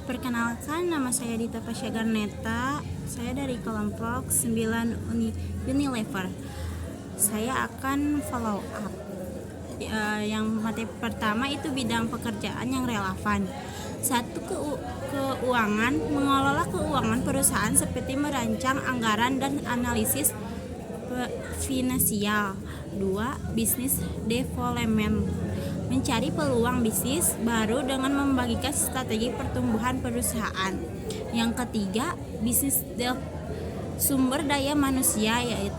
Perkenalkan, nama saya Dita Pasya Garneta. Saya dari kelompok 9 Unilever. Saya akan follow up. Yang materi pertama itu bidang pekerjaan yang relevan. Satu, keuangan, mengelola keuangan perusahaan seperti merancang anggaran dan analisis finansial. 2, business development, mencari peluang bisnis baru dengan membagikan strategi pertumbuhan perusahaan. Yang ketiga, bisnis sumber daya manusia, yaitu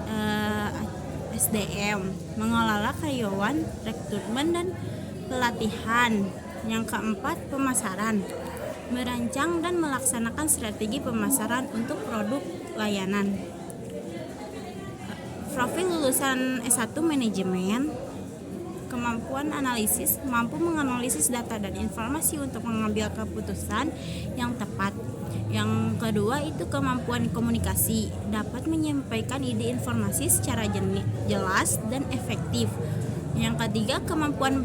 SDM, mengelola karyawan, rekrutmen dan pelatihan. Yang keempat, pemasaran, merancang dan melaksanakan strategi pemasaran untuk produk layanan. Profil lulusan S1 manajemen, kemampuan analisis, mampu menganalisis data dan informasi untuk mengambil keputusan yang tepat. Yang kedua itu kemampuan komunikasi, dapat menyampaikan ide informasi secara jelas dan efektif. Yang ketiga, kemampuan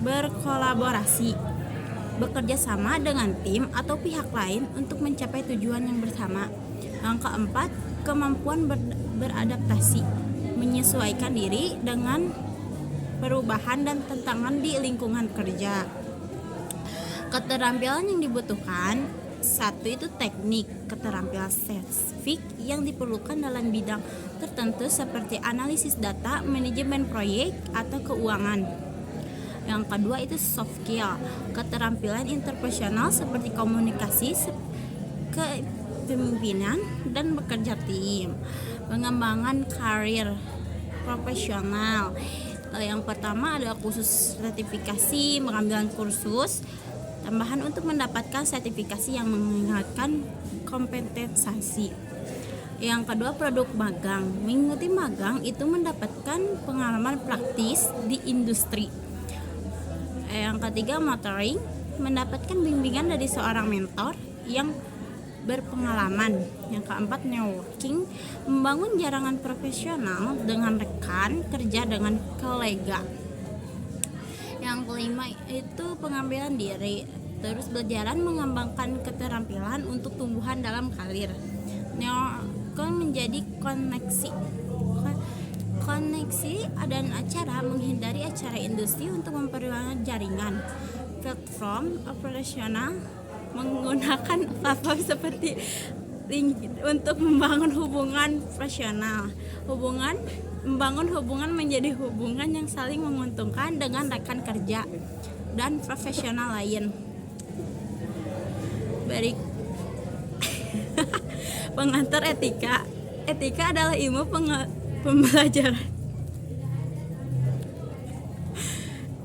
berkolaborasi, bekerja sama dengan tim atau pihak lain untuk mencapai tujuan yang bersama. Yang keempat, kemampuan beradaptasi, menyesuaikan diri dengan perubahan dan tantangan di lingkungan kerja. Keterampilan yang dibutuhkan, satu itu teknik, keterampilan spesifik yang diperlukan dalam bidang tertentu seperti analisis data, manajemen proyek, atau keuangan. Yang kedua itu soft skill, keterampilan interpersonal seperti komunikasi, kepemimpinan, dan bekerja tim. Pengembangan karir profesional, yang pertama adalah kursus sertifikasi, pengambilan kursus tambahan untuk mendapatkan sertifikasi yang meningkatkan kompetensi. Yang kedua, produk magang, mengikuti magang itu mendapatkan pengalaman praktis di industri. Yang ketiga, mentoring, mendapatkan bimbingan dari seorang mentor yang berpengalaman. Yang keempat, networking, membangun jaringan profesional dengan rekan kerja dengan kolega. Yang kelima itu pengambilan diri, terus berjalan mengembangkan keterampilan untuk tumbuhan dalam karir. Networking menjadi koneksi dan acara, menghindari acara industri untuk memperluas jaringan. Platform operasional, menggunakan platform seperti LinkedIn untuk membangun hubungan profesional. Membangun hubungan menjadi hubungan yang saling menguntungkan dengan rekan kerja dan profesional lain. Pengantar etika. Etika adalah ilmu pembelajaran.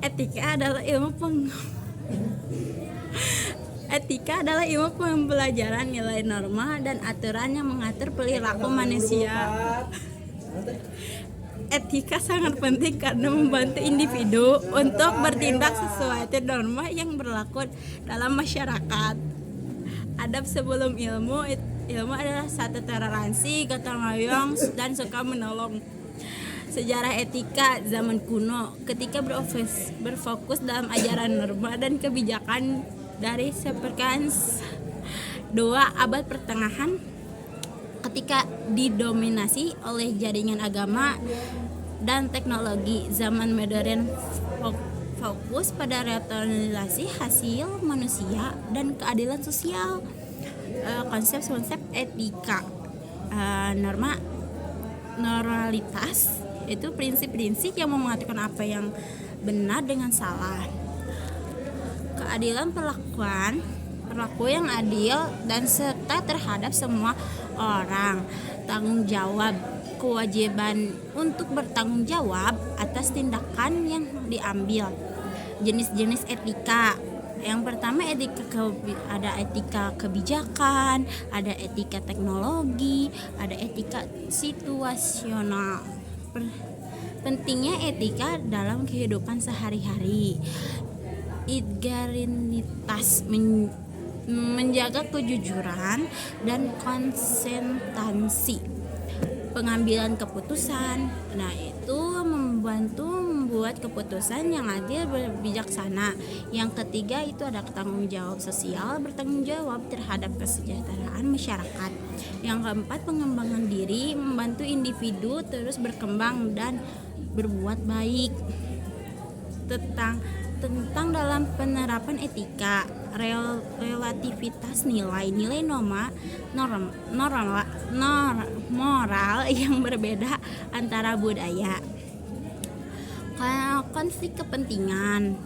Etika adalah ilmu pembelajaran nilai norma dan aturan yang mengatur perilaku manusia. Etika sangat penting karena membantu individu untuk bertindak sesuai norma yang berlaku dalam masyarakat. Adab sebelum ilmu. Ilmu adalah satu toleransi, gotong royong, dan suka menolong. Sejarah etika zaman kuno, ketika berfokus dalam ajaran norma dan kebijakan dari sepertiga 2 abad pertengahan, ketika didominasi oleh jaringan agama dan teknologi. Zaman modern fokus pada rasionalisasi hasil manusia dan keadilan sosial. Konsep etika, normalitas itu prinsip-prinsip yang mengaturkan apa yang benar dengan salah. Keadilan perlaku yang adil dan serta terhadap semua orang. Tanggung jawab, kewajiban untuk bertanggung jawab atas tindakan yang diambil. Jenis-jenis etika, yang pertama ada etika kebijakan, ada etika teknologi, ada etika situasional. Pentingnya etika dalam kehidupan sehari-hari. Integritas, menjaga kejujuran dan konsistensi. Pengambilan keputusan, itu membantu membuat keputusan yang adil bijaksana. Yang ketiga itu ada tanggung jawab sosial, bertanggung jawab terhadap kesejahteraan masyarakat. Yang keempat pengembangan diri, membantu individu terus berkembang dan berbuat baik. Tentang dalam penerapan etika, relativitas nilai moral yang berbeda antara budaya. Konflik kepentingan,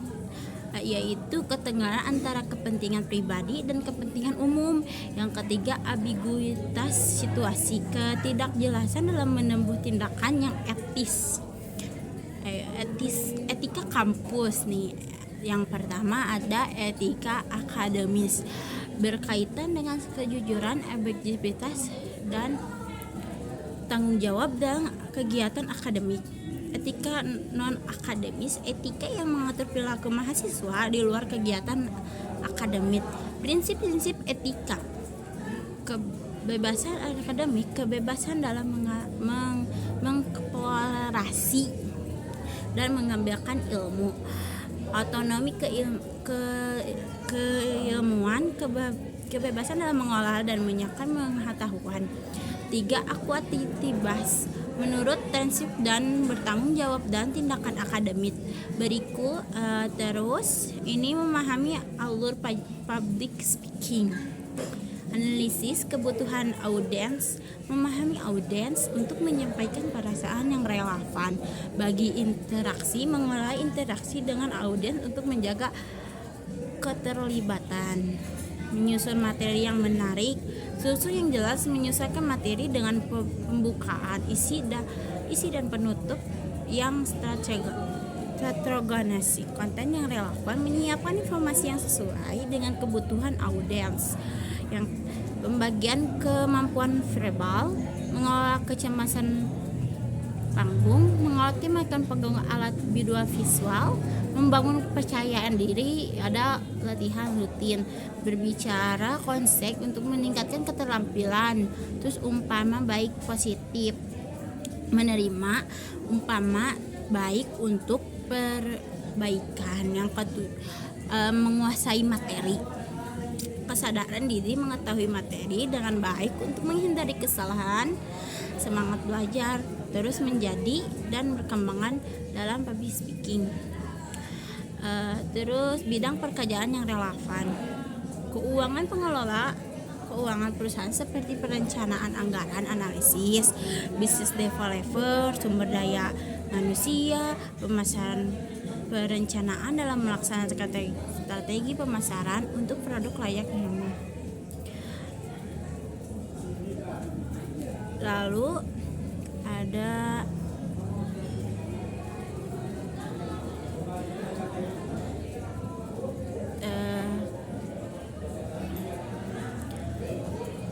yaitu ketegangan antara kepentingan pribadi dan kepentingan umum. Yang ketiga ambiguitas situasi, ketidakjelasan dalam menempuh tindakan yang etika kampus nih. Yang pertama ada etika akademis, berkaitan dengan kejujuran, objektivitas dan tanggung jawab dalam kegiatan akademik. Etika non akademis, etika yang mengatur perilaku mahasiswa di luar kegiatan akademik. Prinsip-prinsip etika: kebebasan akademik, kebebasan dalam mengeksplorasi dan mengambilkan ilmu, otonomi keilmuan, kebebasan dalam mengolah dan menyiapkan pengetahuan. 3. Akuntabilitas, menurut prinsip dan bertanggung jawab dan tindakan akademik. Berikut terus ini memahami alur public speaking. Analisis kebutuhan audiens, memahami audiens untuk menyampaikan perasaan yang relevan bagi interaksi, mengelola interaksi dengan audiens untuk menjaga keterlibatan, menyusun materi yang menarik, struktur yang jelas, menyesuaikan materi dengan pembukaan, isi dan penutup yang strategis, konten yang relevan, menyiapkan informasi yang sesuai dengan kebutuhan audiens. Yang pembagian kemampuan verbal, mengolah kecemasan panggung, mengolah tindakan panggung alat visual, membangun kepercayaan diri, ada latihan rutin, berbicara konsep untuk meningkatkan keterampilan, terus umpama baik positif, menerima umpama baik untuk perbaikan. Yang kedua menguasai materi, kesadaran diri mengetahui materi dengan baik untuk menghindari kesalahan, semangat belajar, terus menjadi dan berkembangan dalam public speaking. Terus bidang pekerjaan yang relevan, keuangan, pengelola keuangan perusahaan seperti perencanaan anggaran, analisis, business developer, sumber daya manusia, pemasaran, perencanaan dalam melaksanakan strategi pemasaran untuk produk layak minum. Lalu ada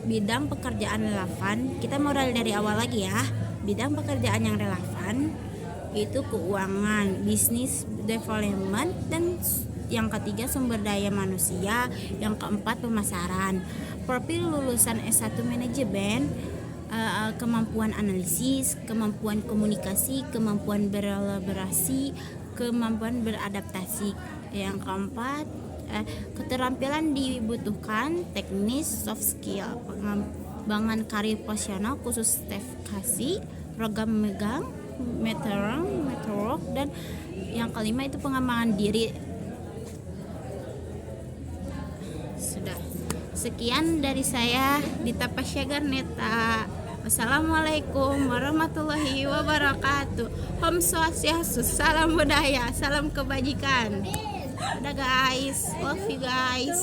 bidang pekerjaan relevan. Kita mulai dari awal lagi ya. Bidang pekerjaan yang relevan itu keuangan, business development, dan yang ketiga sumber daya manusia, yang keempat pemasaran. Profil lulusan S1 manajemen, kemampuan analisis, kemampuan komunikasi, kemampuan berelaborasi, kemampuan beradaptasi. Yang keempat keterampilan dibutuhkan, teknis, soft skill, pengembangan karir profesional khusus sertifikasi, program megang, meteorolog, dan yang kelima itu pengembangan diri. Sudah. Sekian dari saya, Dita Pasya Garneta. Wassalamualaikum warahmatullahi wabarakatuh. Om Swastiastu, salam budaya, salam kebajikan. Udah guys, love you guys.